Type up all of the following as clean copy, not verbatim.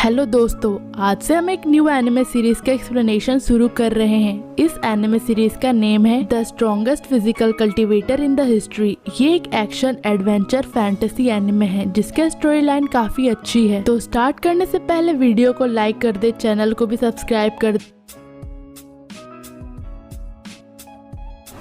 Hello दोस्तों, आज से हम एक न्यू एनिमे सीरीज का एक्सप्लेनेशन शुरू कर रहे हैं। इस एनिमे सीरीज का नेम है the strongest physical cultivator in the history. ये एक एक्शन एडवेंचर फैंटेसी एनिमे है जिसका स्टोरी लाइन काफी अच्छी है। तो स्टार्ट करने से पहले वीडियो को लाइक कर दे, चैनल को भी सब्सक्राइब कर दे।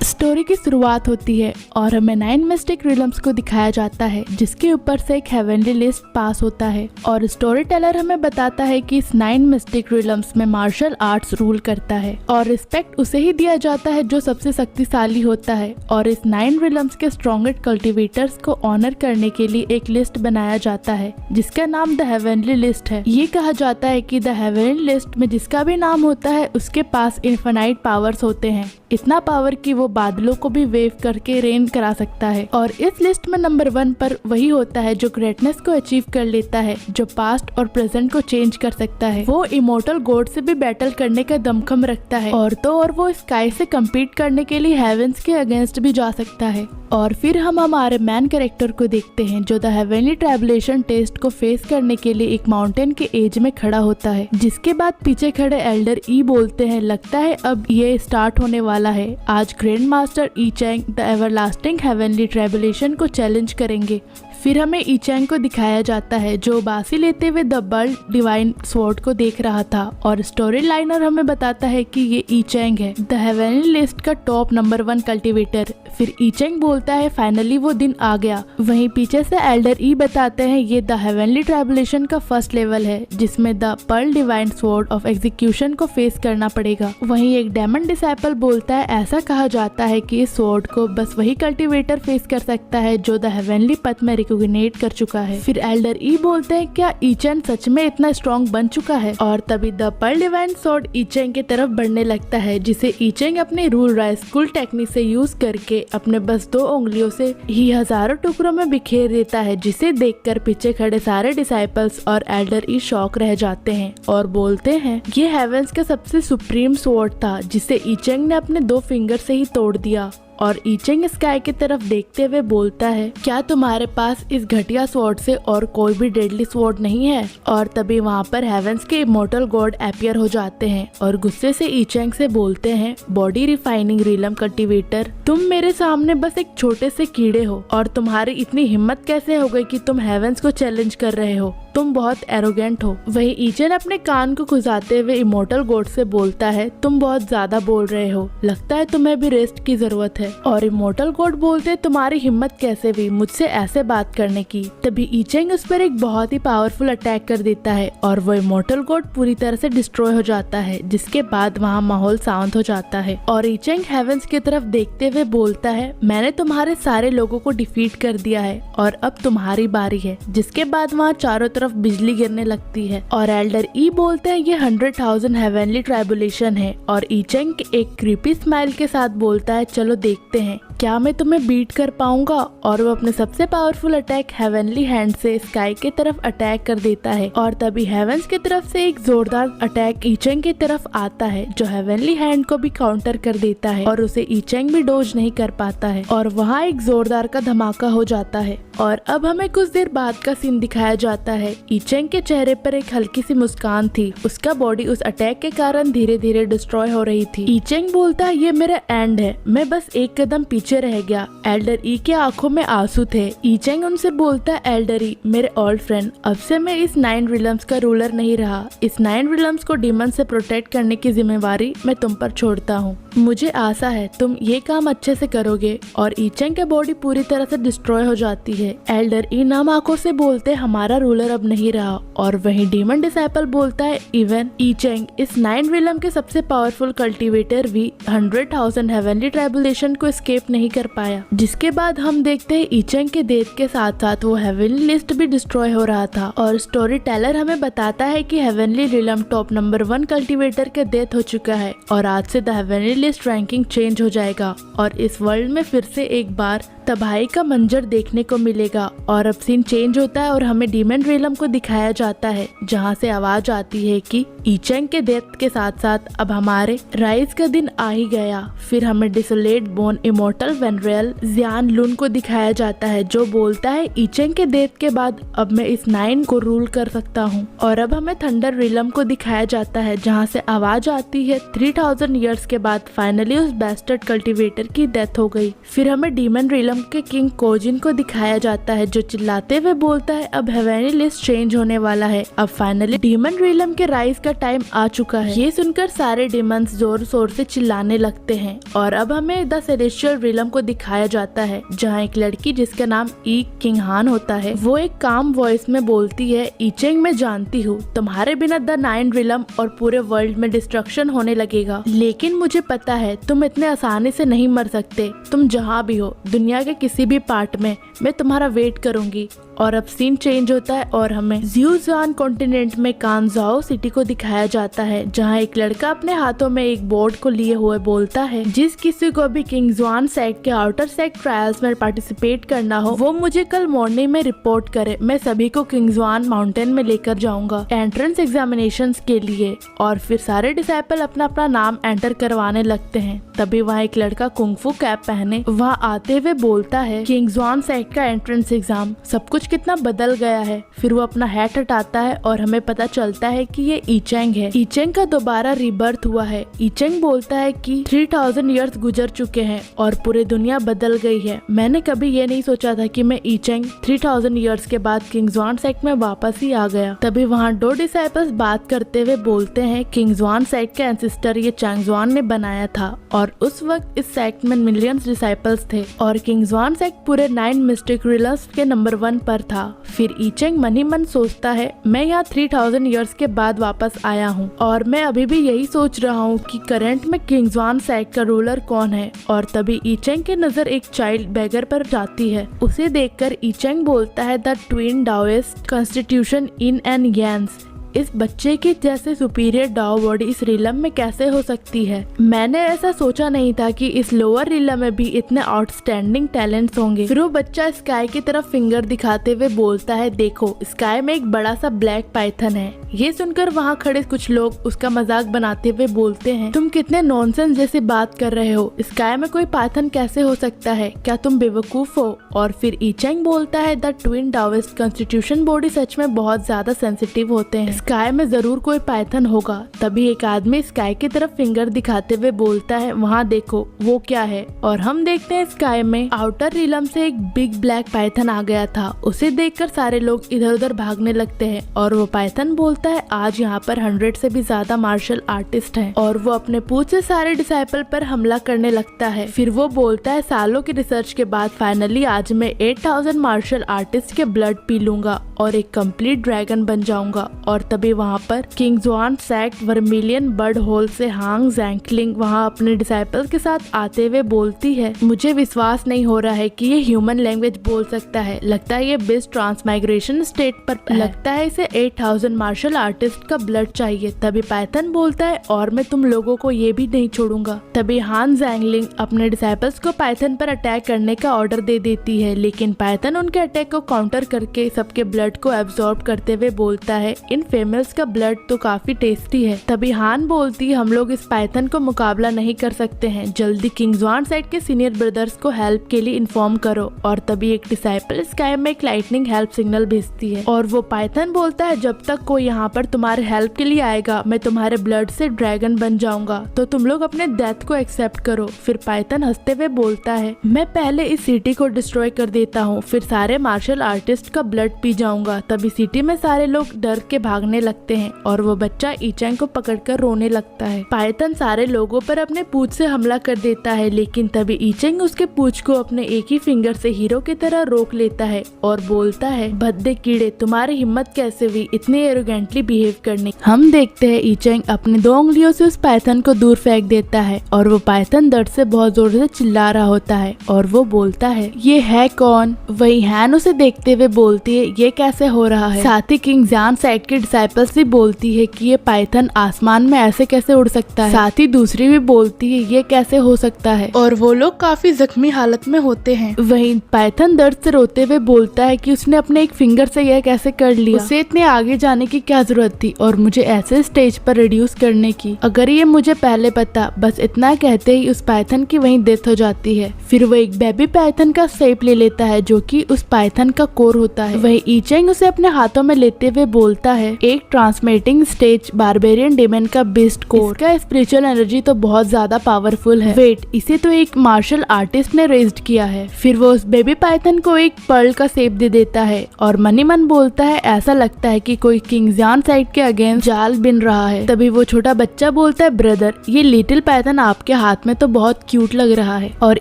स्टोरी की शुरुआत होती है और हमें 9 मिस्टिक रिलम्स को दिखाया जाता है जिसके ऊपर से एक हेवनली लिस्ट पास होता है और स्टोरी टेलर हमें बताता है कि इस 9 मिस्टिक रिलम्स में मार्शल आर्ट्स रूल करता है और रिस्पेक्ट उसे ही दिया जाता है जो सबसे शक्तिशाली होता है। और इस 9 रिलम्स के स्ट्रॉन्गेस्ट कल्टीवेटर्स को ऑनर करने के लिए एक लिस्ट बनाया जाता है जिसका नाम द हेवनली लिस्ट है। ये कहा जाता है कि द हेवनली लिस्ट में जिसका भी नाम होता है उसके पास इनफाइनाइट पावर्स होते हैं, इतना पावर कि वो बादलों को भी वेव करके रेन करा सकता है। और इस लिस्ट में नंबर 1 पर वही होता है जो ग्रेटनेस को अचीव कर लेता है, जो पास्ट और प्रेजेंट को चेंज कर सकता है। वो इमोर्टल गॉड से भी बैटल करने का दमखम रखता है और वो स्काई से कम्पीट करने के लिए हेवेंस के अगेंस्ट भी जा सकता है। और फिर हम हमारे मैन कैरेक्टर को देखते हैं जो द हेवनली ट्राइबुलेशन टेस्ट को फेस करने के लिए एक माउंटेन के एज में खड़ा होता है। जिसके बाद पीछे खड़े एल्डर ई बोलते हैं, लगता है अब ये स्टार्ट होने वाला है। आज grand master Yi Chang the everlasting heavenly tribulation को चैलेंज करेंगे। फिर हमें ई चैंग को दिखाया जाता है जो बासी लेते हुए द बर्ड डिवाइन स्वॉर्ड को देख रहा था और स्टोरी लाइनर हमें बताता है कि ये ई चैंग है, द हेवनली लिस्ट का टॉप नंबर 1 कल्टीवेटर। फिर ई चैंग बोलता है फाइनली वो दिन आ गया। वहीं पीछे से एल्डर ई बताते हैं ये द हेवनली ट्राइबुलेशन का फर्स्ट लेवल है जिसमें the pearl divine sword of execution को फेस करना पड़ेगा। वहीं एक डेमन डिसाइपल बोलता है ऐसा कहा जाता है कि इस स्वॉर्ड को बस वही कल्टीवेटर फेस कर सकता है जो द हेवनली पथ में रिकॉग्निट कर चुका है। फिर एल्डर ई बोलते हैं क्या ई चैंग सच में इतना स्ट्रॉन्ग बन चुका है? और तभी the pearl divine sword Yi Chang की तरफ बढ़ने लगता है जिसे ई चैंग अपने रूल राइस्कुल टेक्निक से यूज करके अपने बस 2 उंगलियों से ही हजारों टुकड़ों में बिखेर देता है, जिसे देखकर पीछे खड़े सारे डिसाइपल्स और एल्डर ई शॉक रह जाते हैं और बोलते हैं ये हेवेंस का सबसे सुप्रीम स्वॉर्ड था जिसे ई चैंग ने अपने 2 फिंगर से ही तोड़ दिया। और ई चैंग स्काई की तरफ देखते हुए बोलता है क्या तुम्हारे पास इस घटिया स्वॉर्ड से और कोई भी डेडली स्वॉर्ड नहीं है? और तभी वहाँ पर हेवेंस के इमोर्टल गॉड अपीयर हो जाते हैं और गुस्से से ई चैंग से बोलते हैं बॉडी रिफाइनिंग रिलम कल्टीवेटर, तुम मेरे सामने बस एक छोटे से कीड़े हो और तुम्हारी इतनी हिम्मत कैसे हो गई कि तुम हेवेंस को चैलेंज कर रहे हो? तुम बहुत एरोगेंट हो। वही ई चैंग अपने कान को खुजाते हुए इमोर्टल गॉड से बोलता है तुम बहुत ज्यादा बोल रहे हो, लगता है तुम्हें भी रेस्ट की जरूरत है। और इमोर्टल गॉड बोलते तुम्हारी हिम्मत कैसे हुई मुझसे ऐसे बात करने की? तभी ई चैंग उस पर एक बहुत ही पावरफुल अटैक कर देता है और वो इमोर्टल गॉड पूरी तरह से डिस्ट्रॉय हो जाता है। जिसके बाद वहाँ माहौल शांत हो जाता है और ई चैंग हेवेंस की तरफ देखते हुए बोलता है मैंने तुम्हारे सारे लोगों को डिफीट कर दिया है और अब तुम्हारी बारी है। जिसके बाद वहाँ चारों तरफ बिजली गिरने लगती है और एल्डर ई बोलते हैं ये 100,000 हेवनली ट्राइबुलेशन है। और ई चैंग एक क्रीपी स्माइल के साथ बोलता है चलो देखते हैं क्या मैं तुम्हें बीट कर पाऊंगा। और वो अपने सबसे पावरफुल अटैक हेवनली हैंड से स्काई की तरफ अटैक कर देता है और तभी हेवेंस की तरफ से एक जोरदार अटैक ई चैंग की तरफ आता है जो हेवनली हैंड को भी काउंटर कर देता है और उसे ई चैंग भी डोज नहीं कर पाता है और वहाँ एक जोरदार का धमाका हो जाता है। और अब हमें कुछ देर बाद का सीन दिखाया जाता है। ई चैंग के चेहरे पर एक हल्की सी मुस्कान थी, उसका बॉडी उस अटैक के कारण धीरे धीरे डिस्ट्रॉय हो रही थी। ई चैंग बोलता है ये मेरा एंड है, मैं बस एक कदम पीछे रह गया। एल्डर ई के आंखों में आंसू थे। ई चैंग उनसे बोलता है एल्डर ई मेरे ओल्ड फ्रेंड, अब से मैं इस 9 रिलम्स का रूलर नहीं रहा। इस 9 रिलम्स को डीमन से प्रोटेक्ट करने की जिम्मेवारी मैं तुम पर छोड़ता हूँ। मुझे आशा है तुम ये काम अच्छे से करोगे। और ई चैंग की बॉडी पूरी तरह से डिस्ट्रॉय हो जाती है। एल्डर ई नम आंखों से बोलते हमारा रूलर अब नहीं रहा। और वहीं डीमन डिसाइपल बोलता है इवन ई चैंग इस 9 रिलम के सबसे पावरफुल कल्टीवेटर भी 100,000 हेवनली ट्राइबुलेशन को एस्केप नहीं कर पाया। जिसके बाद हम देखते हैं ई चैंग के डेथ के साथ साथ वो हेवनली लिस्ट भी डिस्ट्रॉय हो रहा था। और स्टोरी टेलर हमें बताता है कि heavenly realm top number 1 cultivator के डेथ हो चुका है और आज से the heavenly list ranking change हो जाएगा और इस वर्ल्ड में फिर से एक बार द तबाही का मंजर देखने को मिलेगा। और अब सीन चेंज होता है और हमें डीमन रिलम को दिखाया जाता है, जहाँ से आवाज आती है कि ईचेंग के डेथ के साथ साथ अब हमारे राइज का दिन आ ही गया। फिर हमें डिसोलेट बोर्न इमोर्टल वेनरेल जियान लुन को दिखाया जाता है, जो बोलता है ईचेंग के डेथ के बाद अब मैं इस 9 को रूल कर सकता हूँ। और अब हमें थंडर रिलम को दिखाया जाता है, जहाँ से आवाज आती है 3000 ईयर्स के बाद फाइनली उस बेस्टर्ड कल्टीवेटर की डेथ हो गई। फिर हमें डीमन रिलम के किंग कोजिन को दिखाया जाता है, जो चिल्लाते हुए बोलता है अब हेवेनी लिस्ट चेंज होने वाला है, अब फाइनली डीमन रिलम के राइज का टाइम आ चुका है। ये सुनकर सारे डीमंस जोर शोर से चिल्लाने लगते हैं। और अब हमें द सेलेस्टियल रिलम को दिखाया जाता है, जहाँ एक लड़की जिसका नाम ई किंगहान होता है, वो एक काम वॉइस में बोलती है, ईचेंग मैं जानती हूँ तुम्हारे बिना द 9 रिलम और पूरे वर्ल्ड में डिस्ट्रक्शन होने लगेगा, लेकिन मुझे पता है तुम इतने आसानी से नहीं मर सकते। तुम जहाँ भी हो दुनिया के किसी भी पार्ट में मैं तुम्हारा वेट करूंगी। और अब सीन चेंज होता है और हमें ज़्यूज़ुआन कॉन्टिनेंट में कांजाओ सिटी को दिखाया जाता है, जहां एक लड़का अपने हाथों में एक बोर्ड को लिए हुए बोलता है, जिस किसी को भी किंगजुआन सेक्ट के आउटर सेक्ट ट्रायल्स में पार्टिसिपेट करना हो वो मुझे कल मॉर्निंग में रिपोर्ट करे। मैं सभी को किंगजुआन माउंटेन में लेकर जाऊंगा एंट्रेंस एग्जामिनेशंस के लिए। और फिर सारे डिसाइपल अपना अपना नाम एंटर करवाने लगते हैं। तभी वहाँ एक लड़का कुंगफू कैप पहने वहाँ आते हुए बोलता है, किंगजुआन सेक्ट का एंट्रेंस एग्जाम, सब कुछ कितना बदल गया है। फिर वो अपना हैट हटाता है और हमें पता चलता है कि ये ईचेंग है। ईचेंग का दोबारा रीबर्थ हुआ है। ईचेंग बोलता है कि 3000 ईयर्स गुजर चुके हैं और पूरी दुनिया बदल गई है। मैंने कभी ये नहीं सोचा था कि मैं ईचेंग 3000 ईयर्स के बाद किंगजुआन सेक्ट में वापस ही आ गया। तभी वहाँ 2 डिसाइपल्स बात करते हुए बोलते हैं, किंगजुआन सेक्ट का एंसेस्टर ये चैंगजुआन ने बनाया था और उस वक्त इस सेक्ट में मिलियंस डिसाइपल्स थे और किंगजुआन सेक्ट पूरे 9 मिस्टिक रिलम्स के नंबर 1 पर था। फिर ईचेंग मन ही मन सोचता है, मैं यहाँ 3000 ईयर्स के बाद वापस आया हूँ और मैं अभी भी यही सोच रहा हूँ कि करंट में किंगजुआन सेक्ट का रूलर कौन है। और तभी ईचेंग की नजर एक चाइल्ड बेगर पर जाती है। उसे देखकर ईचेंग बोलता है, the twin Daoist constitution in an यंस, इस बच्चे की जैसे सुपीरियर डाओ बॉडी इस रिलम में कैसे हो सकती है। मैंने ऐसा सोचा नहीं था कि इस लोअर रिलम में भी इतने आउटस्टैंडिंग टैलेंट्स होंगे। फिर वो बच्चा स्काई की तरफ फिंगर दिखाते हुए बोलता है, देखो स्काई में एक बड़ा सा ब्लैक पाइथन है। ये सुनकर वहाँ खड़े कुछ लोग उसका मजाक बनाते हुए बोलते हैं, तुम कितने नॉनसेंस जैसी बात कर रहे हो, स्काई में कोई पाइथन कैसे हो सकता है, क्या तुम बेवकूफ हो। और फिर ईचेंग बोलता है, the twin Daoist constitution body सच में बहुत ज्यादा सेंसिटिव होते हैं, स्काई में जरूर कोई पाइथन होगा। तभी एक आदमी स्काई की तरफ फिंगर दिखाते हुए बोलता है, वहाँ देखो वो क्या है। और हम देखते हैं स्काई में आउटर रिलम से एक बिग ब्लैक पाइथन आ गया था। उसे देखकर सारे लोग इधर उधर भागने लगते हैं और वो पाइथन बोलता है, आज यहाँ पर 100 से भी ज्यादा मार्शल आर्टिस्ट हैं। और वो अपने पूछ से सारे डिसाइपल पर हमला करने लगता है। फिर वो बोलता है, सालों की रिसर्च के बाद फाइनली आज मैं 8000 मार्शल आर्टिस्ट के ब्लड पी लूंगा और एक कंप्लीट ड्रैगन बन जाऊंगा। और तभी वहाँ पर किंगजुआन सेक्ट वर्मिलियन बर्ड होल से हांग जैंकलिंग वहाँ अपने डिसाइपल्स के साथ आते हुए बोलती है, मुझे विश्वास नहीं हो रहा है कि ये ह्यूमन लैंग्वेज बोल सकता है, लगता है ये बिस ट्रांसमाइग्रेशन स्टेट पर लगता है इसे 8000 मार्शल आर्टिस्ट का ब्लड चाहिए। तभी पाइथन बोलता है, और मैं तुम लोगों को ये भी नहीं छोड़ूंगा। तभी हान जैंगलिंग अपने डिसाइपल्स को पाइथन पर अटैक करने का ऑर्डर दे देती है, लेकिन पाइथन उनके अटैक को काउंटर करके सबके ब्लड को एब्जॉर्ब करते हुए बोलता है, इन फेमेल्स का ब्लड तो काफी टेस्टी है। तभी हान बोलती है, हम लोग इस पाइथन को मुकाबला नहीं कर सकते हैं, जल्दी किंगजुआन सेक्ट के सीनियर ब्रदर्स को हेल्प के लिए इन्फॉर्म करो। और तभी एक डिसाइपल स्काई में एक लाइटनिंग हेल्प सिग्नल भेजती है और वो पाइथन बोलता है, जब तक कोई यहाँ पर तुम्हारे हेल्प के लिए आएगा मैं तुम्हारे ब्लड से ड्रैगन बन जाऊंगा, तो तुम लोग अपने डेथ को एक्सेप्ट करो। फिर पाइथन हंसते हुए बोलता है, मैं पहले इस सिटी को डिस्ट्रॉय कर देता हूँ, फिर सारे मार्शल आर्टिस्ट का ब्लड पी जाऊंगा। तभी सिटी में सारे लोग डर के भागने लगते हैं और वो बच्चा ईचेंग को पकड़कर रोने लगता है। पाइथन सारे लोगों पर अपने पूंछ से हमला कर देता है, लेकिन तभी ईचेंग उसके पूंछ को अपने एक ही फिंगर से हीरो की तरह रोक लेता है और बोलता है, भद्दे कीड़े तुम्हारी हिम्मत कैसे हुई इतने एरोगेंटली बिहेव करने। हम देखते हैं ईचेंग अपने 2 उंगलियों से उस पाइथन को दूर फेंक देता है और वो पाइथन दर्द से बहुत जोर से चिल्ला रहा होता है और वो बोलता है, ये है कौन? वही हैन उसे देखते हुए बोलती है ये कैसे हो रहा है। साथ ही किंग जान साइड के डिसाइपल्स भी बोलती है कि ये पाइथन आसमान में ऐसे कैसे उड़ सकता है। साथ ही दूसरी भी बोलती है ये कैसे हो सकता है, और वो लोग काफी जख्मी हालत में होते हैं। वहीं पाइथन दर्द से रोते हुए बोलता है कि उसने अपने एक फिंगर से यह कैसे कर लिया, उसे इतने आगे जाने की क्या जरूरत थी और मुझे ऐसे स्टेज पर रिड्यूस करने की। अगर ये मुझे पहले पता। बस इतना कहते ही उस पाइथन की वहीं डेथ हो जाती है। फिर वो एक बेबी पाइथन का शेप ले लेता है जो कि उस पाइथन का कोर होता है। वही ईचेंग उसे अपने हाथों में लेते हुए बोलता है एक ट्रांसमिटिंग स्टेज बारबेरियन डेमन का बेस्ट कोर। इसका स्पिरिचुअल एनर्जी तो बहुत ज्यादा पावरफुल है। वेट, इसे तो एक मार्शल आर्टिस्ट ने रेज्ड किया है। फिर वो उस बेबी पाइथन को एक पर्ल का शेप दे देता है और मनी मन बोलता है ऐसा लगता है कि कोई किंग जान साइड के अगेंस्ट जाल बिन रहा है। तभी वो छोटा बच्चा बोलता है ब्रदर, ये लिटिल पाइथन आपके हाथ में तो बहुत क्यूट लग रहा है। और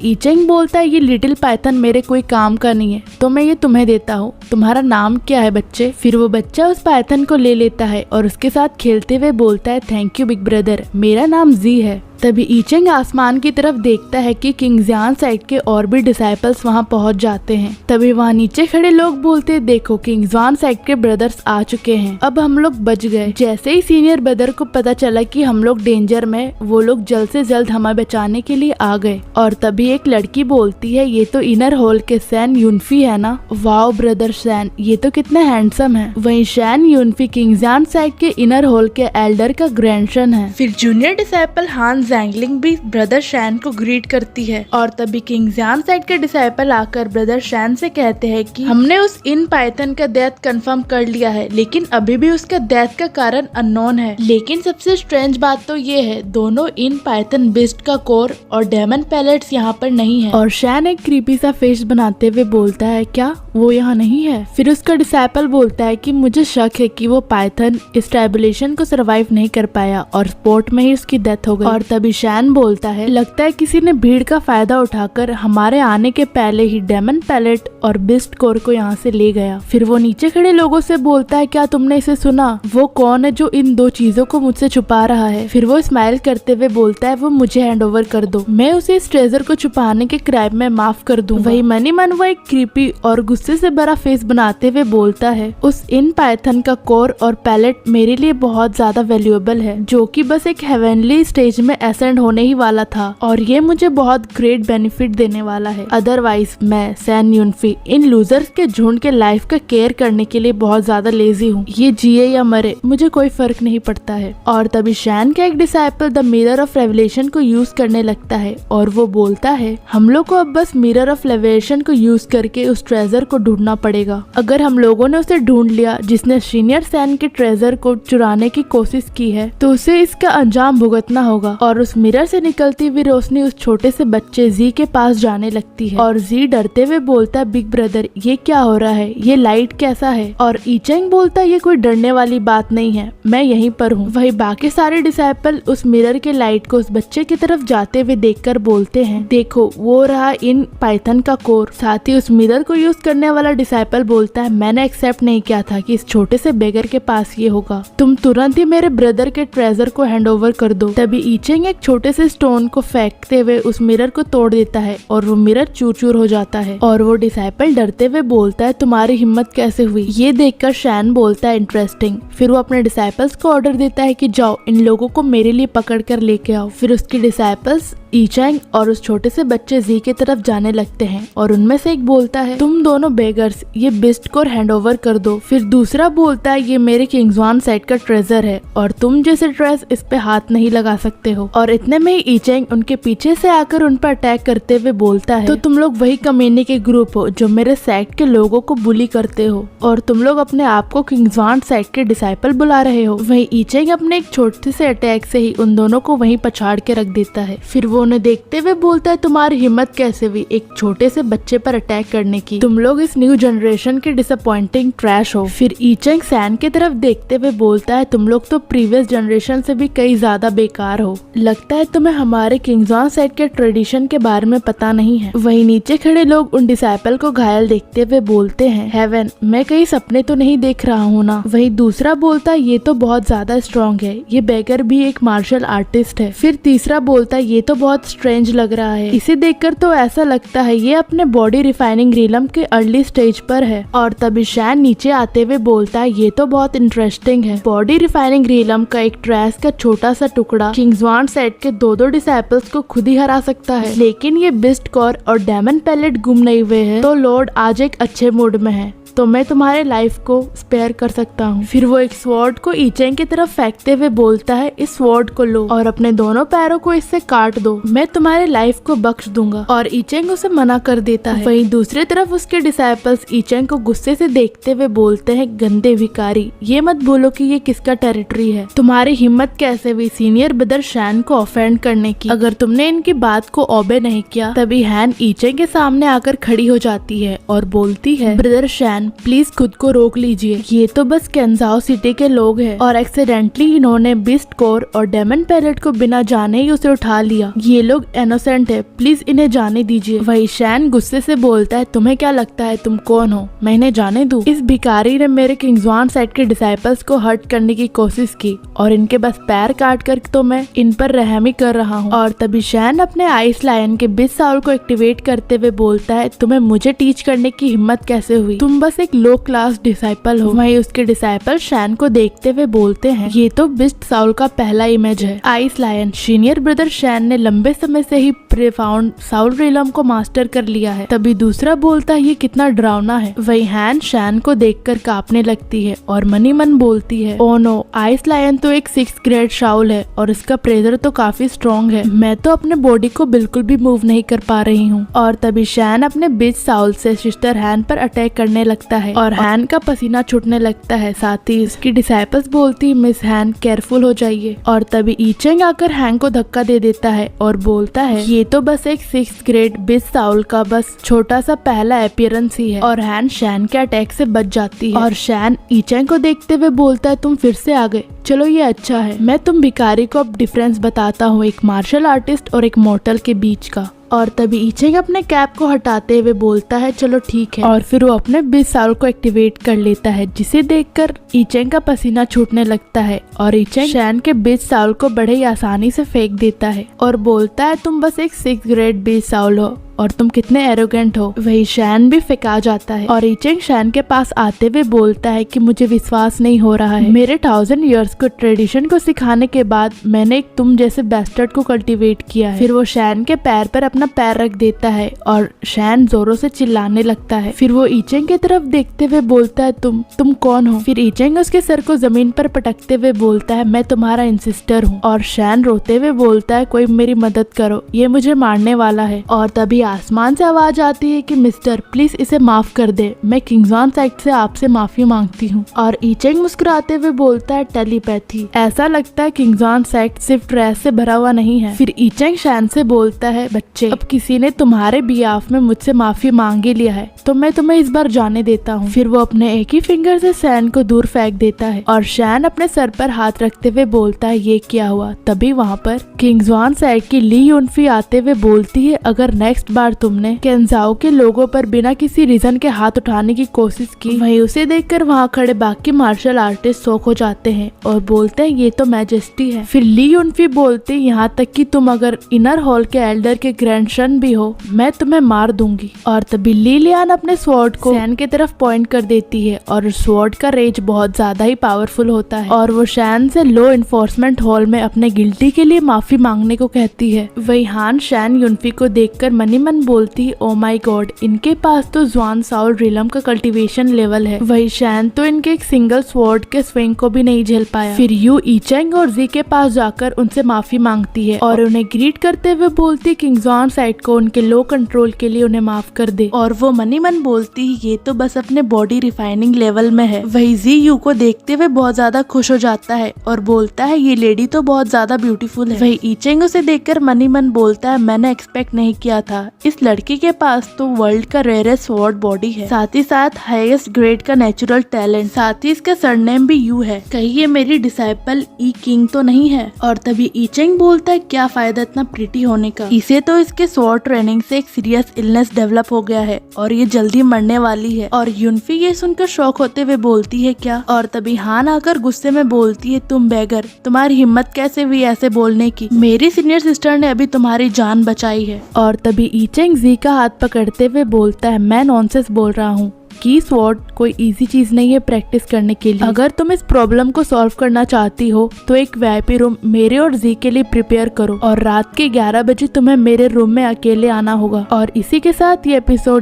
ईचेंग बोलता है ये लिटिल पाइथन मेरे कोई काम का नहीं है तो मैं ये तुम्हें देता हूँ। तुम्हारा नाम क्या है बच्चे? फिर वो बच्चा उस पाइथन को ले लेता है और उसके साथ खेलते हुए बोलता है थैंक यू बिग ब्रदर, मेरा नाम जी है। तभी ईचेंग आसमान की तरफ देखता है कि किंग जान साइड के और भी डिसाइपल्स वहां पहुंच जाते हैं। तभी वहां नीचे खड़े लोग बोलते हैं देखो किंग जान साइड के ब्रदर्स आ चुके हैं, अब हम लोग बच गए। जैसे ही सीनियर ब्रदर को पता चला कि हम लोग डेंजर में, वो लोग जल्द से जल्द हमें बचाने के लिए आ गए। और तभी एक लड़की बोलती है ये तो इनर होल के सैन यूनफी है ना। वाओ ब्रदर सैन, ये तो कितने हैंडसम है। वहीं सैन यूनफी किंग जान साइड के इनर होल के एल्डर का ग्रैंडसन है। फिर जूनियर डिसाइपल हान जैंगलिंग भी ब्रदर शैन को ग्रीट करती है। और तभी किंग जान साइड के डिसाइपल आकर ब्रदर शैन से कहते हैं कि हमने उस इन पाइथन का डेथ कंफर्म कर लिया है, लेकिन अभी भी उसका डेथ का कारण अननोन है। लेकिन सबसे स्ट्रेंज बात तो ये है दोनों इन पाइथन बिस्ट का कोर और डेमन पैलेट्स यहाँ पर नहीं है। और शैन एक क्रीपी सा फेस बनाते हुए बोलता है क्या वो यहाँ नहीं है? फिर उसका डिसाइपल बोलता है कि मुझे शक है कि वो पाइथन इस ट्राइबुलेशन को सरवाइव नहीं कर पाया और स्पोर्ट में ही उसकी डेथ हो गई। और तभी शैन बोलता है लगता है किसी ने भीड़ का फायदा उठाकर हमारे आने के पहले ही डेमन पैलेट और बिस्ट कोर को यहाँ से ले गया। फिर वो नीचे खड़े लोगों से बोलता है क्या तुमने इसे सुना? वो कौन है जो इन दो चीजों को मुझसे छुपा रहा है? फिर वो स्माइल करते हुए बोलता है वो मुझे हैंड ओवर कर दो, मैं उसे इस ट्रेजर को छुपाने के क्राइम में माफ कर दूं। वही मनी मन वो एक क्रीपी और गुस्से से भरा फेस बनाते हुए बोलता है उस इन पाइथन का कोर और पैलेट मेरे लिए बहुत ज्यादा वैल्यूएबल है, जो कि बस एक हेवनली स्टेज में एसेंड होने ही वाला था और ये मुझे बहुत ग्रेट बेनिफिट देने वाला है। अदरवाइज मैं सैन यूनफी इन लूजर्स के झुंड के लाइफ का केयर करने के लिए बहुत ज्यादा लेजी हूँ। ये जिए या मरे मुझे कोई फर्क नहीं पड़ता है। और तभी शैन का एक disciple the mirror of revelation को यूज करने लगता है और वो बोलता है हम लोग को अब बस मिरर ऑफ रेवलेशन को यूज करके उस ट्रेजर को ढूंढना पड़ेगा। अगर हम लोगों ने उसे ढूंढ लिया जिसने सीनियर सैन के ट्रेजर को चुराने की कोशिश की है तो उसे इसका अंजाम भुगतना होगा। और उस मिरर से निकलती हुई रोशनी उस छोटे से बच्चे जी के पास जाने लगती है और जी डरते हुए बोलता है बिग ब्रदर ये क्या हो रहा है, ये लाइट कैसा है? और ईचेंग बोलता है ये कोई डरने वाली बात नहीं है, मैं यहीं पर हूँ। वही बाकी सारे डिसाइपल उस मिरर के लाइट को उस बच्चे की तरफ जाते हुए देखकर बोलते हैं देखो वो रहा इन पाइथन का कोर। साथ ही उस मिरर को यूज करने वाला डिसाइपल बोलता है मैंने एक्सेप्ट नहीं किया था कि इस छोटे से बेगर के पास ये होगा, तुम तुरंत ही मेरे ब्रदर के ट्रेजर को हैंड ओवर कर दो। तभी ईचेंग एक छोटे से स्टोन को फेंकते हुए उस मिरर को तोड़ देता है और वो मिरर चूर चूर हो जाता है। और वो डिसाइपल डरते हुए बोलता है तुम्हारी हिम्मत कैसे हुई? ये देखकर शैन बोलता है इंटरेस्टिंग। फिर वो अपने डिसाइपल्स को ऑर्डर देता है कि जाओ इन लोगों को मेरे लिए पकड़ कर लेके आओ। फिर उसके डिसाइपल्स ईचेंग और उस छोटे से बच्चे जी की तरफ जाने लगते हैं और उनमें से एक बोलता है तुम दोनों बेगर्स ये बिस्ट को हैंड ओवर कर दो। फिर दूसरा बोलता है ये मेरे किंग्सवान साइड का ट्रेजर है और तुम जैसे ट्रेस इस पे हाथ नहीं लगा सकते हो। और इतने में ही ईचेंग उनके पीछे से आकर उन पर अटैक करते हुए बोलता है तो तुम लोग वही कमीने के ग्रुप हो जो मेरे साइड के लोगों को बुली करते हो और तुम लोग अपने आप को किंग्सवान साइड के डिसाइपल बुला रहे हो। वही ईचेंग अपने एक छोटे से अटैक से ही उन दोनों को वहीं पछाड़ के रख देता है। फिर वो उन्हें देखते हुए बोलता है तुम्हारी हिम्मत कैसे हुई एक छोटे से बच्चे पर अटैक करने की? तुम लोग इस न्यू जनरेशन के डिसअपॉइंटिंग ट्रैश हो। फिर ईचेंग सैन की तरफ देखते हुए बोलता है तुम लोग तो प्रीवियस जनरेशन से भी कई ज्यादा बेकार हो, लगता है तुम्हें हमारे किंग्सवान साइड के ट्रेडिशन के बारे में पता नहीं है। वही नीचे खड़े लोग उन डिसाइपल को घायल देखते हुए बोलते हैं हेवन मैं कई सपने तो नहीं देख रहा हूँ ना? वही दूसरा बोलता है ये तो बहुत ज्यादा स्ट्रॉन्ग है, ये बेगर भी एक मार्शल आर्टिस्ट है। फिर तीसरा बोलता है ये तो बहुत स्ट्रेंज लग रहा है। इसे देखकर तो ऐसा लगता है ये अपने बॉडी रिफाइनिंग रिलम के अर्ली स्टेज पर है। और तभी शैन नीचे आते हुए बोलता है ये तो बहुत इंटरेस्टिंग है। बॉडी रिफाइनिंग रिलम का एक ट्रैश का छोटा सा टुकड़ा किंग्सवान सेट के दो डिसाइपल्स को खुद ही हरा सकता है, लेकिन ये बिस्ट कोर और डायमंड पैलेट गुम नहीं हुए हैं, तो लॉर्ड आज एक अच्छे मूड में है, तो मैं तुम्हारे लाइफ को स्पेयर कर सकता हूँ। फिर वो एक स्वॉर्ड को ईचेंग की तरफ फेंकते हुए बोलता है इस स्वॉर्ड को लो और अपने दोनों पैरों को इससे काट दो, मैं तुम्हारे लाइफ को बख्श दूंगा। और ईचेंग उसे मना कर देता है। वहीं दूसरी तरफ उसके डिसाइपल्स ईचेंग को गुस्से से देखते हुए बोलते हैं गंदे भिखारी, ये मत बोलो कि ये किसका टेरिटरी है, तुम्हारी हिम्मत कैसे हुई सीनियर ब्रदर शैन को ऑफेंड करने की, अगर तुमने इनकी बात को ओबे नहीं किया। तभी हैन ईचेंग के सामने आकर खड़ी हो जाती है और बोलती है ब्रदर शैन प्लीज खुद को रोक लीजिए, ये तो बस केंजाओ सिटी के लोग हैं और एक्सीडेंटली इन्होंने बिस्ट कोर और डायमंड पैलेट को बिना जाने ही उसे उठा लिया, ये लोग इनोसेंट है, प्लीज इन्हें जाने दीजिए। वही शैन गुस्से से बोलता है तुम्हें क्या लगता है तुम कौन हो, मैं इन्हें जाने दूं? इस भिखारी ने मेरे किंग्सवान सेट के डिसाइपल्स को हर्ट करने की कोशिश की और इनके बस पैर काट कर तो मैं इन पर रहमी कर रहा हूँ। और तभी शैन अपने आइस लायन के बिस्ट साउल को एक्टिवेट करते हुए बोलता है तुम्हें मुझे टीच करने की हिम्मत कैसे हुई, तुम बस एक लो क्लास डिसाइपल हो। वहीं उसके डिसाइपल शैन को देखते हुए बोलते हैं ये तो बिस्ट साउल का पहला इमेज है। आइस लायन सीनियर ब्रदर शैन ने लंबे समय से ही प्रीफाउंड साउल रिलम को मास्टर कर लिया है। तभी दूसरा बोलता है ये कितना डरावना है। वही हैन शैन को देखकर कांपने लगती है और मनी मन बोलती है ओ नो, आइस लायन तो एक 6th ग्रेड शाउल है और इसका प्रेशर तो काफी स्ट्रॉन्ग है, मैं तो अपने बॉडी को बिल्कुल भी मूव नहीं कर पा रही हूँ। और तभी शैन अपने बिस्ट साउल से सिस्टर हैन पर अटैक करने लगता है और हैन का पसीना छूटने लगता है। साथ ही उसकी डिसाइपल्स बोलती मिस हैन केयरफुल हो जाइए। और तभी ईचेंग आकर हैन को धक्का दे देता है और बोलता है ये तो बस एक 6th ग्रेड बिस्ट साउल का बस छोटा सा पहला अपीयरेंस ही है। और हैन शैन के अटैक से बच जाती है और शैन ईचेंग को देखते हुए बोलता है तुम फिर से आ गए, चलो ये अच्छा है, मैं तुम भिखारी को अब डिफरेंस बताता हूँ एक मार्शल आर्टिस्ट और एक मॉर्टल के बीच का। और तभी ईचेंग अपने कैप को हटाते हुए बोलता है चलो ठीक है, और फिर वो अपने बिस्ट साउल को एक्टिवेट कर लेता है, जिसे देखकर ईचेंग का पसीना छूटने लगता है और ईचेंग शैन के बिस्ट साउल को बड़े ही आसानी से फेंक देता है और बोलता है तुम बस एक 6th ग्रेड बिस्ट साउल हो और तुम कितने एरोगेंट हो। वही शैन भी फेंका जाता है और ईचेंग शैन के पास आते हुए बोलता है कि मुझे विश्वास नहीं हो रहा है, मेरे 1000 इयर्स को ट्रेडिशन को सिखाने के बाद मैंने एक तुम जैसे बैस्टर्ड को कल्टीवेट किया है। फिर वो शैन के पैर पर अपना पैर रख देता है और शैन जोरों से चिल्लाने लगता है। फिर वो ईचेंग की तरफ देखते हुए बोलता है तुम कौन हो? फिर ईचेंग उसके सर को जमीन पर पटकते हुए बोलता है मैं तुम्हारा इंसिस्टर हूँ। और शैन रोते हुए बोलता है कोई मेरी मदद करो, ये मुझे मारने वाला है। और तभी आसमान से आवाज आती है कि मिस्टर प्लीज इसे माफ कर दे, मैं किंग्सवान सेट से आपसे माफी मांगती हूँ। और ईचेंग मुस्कुराते हुए बोलता है टेलीपैथी, ऐसा लगता है किंग्सवान सेट सिर्फ ट्रैश से भरा हुआ नहीं है। फिर ईचेंग शैन से बोलता है बच्चे अब किसी ने तुम्हारे बिहाफ में मुझसे माफी मांग ही लिया है, तो मैं तुम्हें इस बार जाने देता हूँ। फिर वो अपने एक ही फिंगर से शैन को दूर फेंक देता है और शैन अपने सर पर हाथ रखते हुए बोलता है ये क्या हुआ। तभी वहाँ पर किंग्सवान सेट की ली यूनफी आते हुए बोलती है अगर नेक्स्ट बार तुमने केंजाओ के लोगों पर बिना किसी रीजन के हाथ उठाने की कोशिश की। वहीं उसे देखकर वहाँ खड़े बाकी मार्शल आर्टिस्ट शॉक हो जाते हैं और बोलते हैं ये तो मैजेस्टी है। फिर ली यूनफी बोलते हैं यहाँ तक कि तुम अगर इनर हॉल के एल्डर के ग्रैंडसन भी हो मैं तुम्हें मार दूंगी। और तभी ली लियान अपने स्वॉर्ड को शैन की तरफ पॉइंट कर देती है और स्वॉर्ड का रेज बहुत ज्यादा ही पावरफुल होता है और वो शैन से लो इन्फोर्समेंट हॉल में अपने गिल्टी के लिए माफी मांगने को कहती है। वही हान शैन यूनफी को देखकर मनी मन बोलती है ओ माई गॉड इनके पास तो ज़्वान साउल रिलम का कल्टीवेशन लेवल है। वही शैन तो इनके एक सिंगल स्वॉर्ड के स्विंग को भी नहीं झेल पाया। फिर यू ईचेंग और जी के पास जाकर उनसे माफी मांगती है और उन्हें ग्रीट करते हुए बोलती है किंग्सवान साइड को उनके लो कंट्रोल के लिए उन्हें माफ कर दे। और वो मनी मन बोलती है ये तो बस अपने बॉडी रिफाइनिंग लेवल में है। वही जी यू को देखते हुए बहुत ज्यादा खुश हो जाता है और बोलता है ये लेडी तो बहुत ज्यादा ब्यूटीफुल है। वही ईचेंग उसे देखकर मनी मन बोलता है मैंने एक्सपेक्ट नहीं किया था इस लड़की के पास तो वर्ल्ड का रेयरेस्ट स्वॉर्ड बॉडी है, साथ ही साथ हाईएस्ट ग्रेड का नेचुरल टैलेंट, साथ ही इसका सरनेम भी यू है। कहीं ये मेरी डिसाइपल ई किंग तो नहीं है? और तभी ई चेंग बोलता है क्या फायदा इतना प्रिटी होने का, इसे तो इसके स्वॉर्ड ट्रेनिंग से एक सीरियस इलनेस डेवलप हो गया है और ये जल्दी मरने वाली है। और यूनफी ये सुनकर शॉक होते हुए बोलती है क्या? और तभी हान आकर गुस्से में बोलती है तुम बेगर, तुम्हारी हिम्मत कैसे हुई ऐसे बोलने की? मेरी सीनियर सिस्टर ने अभी तुम्हारी जान बचाई है। और तभी ई चेंग जी का हाथ पकड़ते हुए बोलता है मैं नॉनसेंस बोल रहा हूँ की स्वॉर्ड कोई इजी चीज नहीं है प्रैक्टिस करने के लिए। अगर तुम इस प्रॉब्लम को सॉल्व करना चाहती हो तो एक वीआईपी रूम मेरे और जी के लिए प्रिपेयर करो और रात के 11 बजे तुम्हें मेरे रूम में अकेले आना होगा। और इसी के साथ ये एपिसोड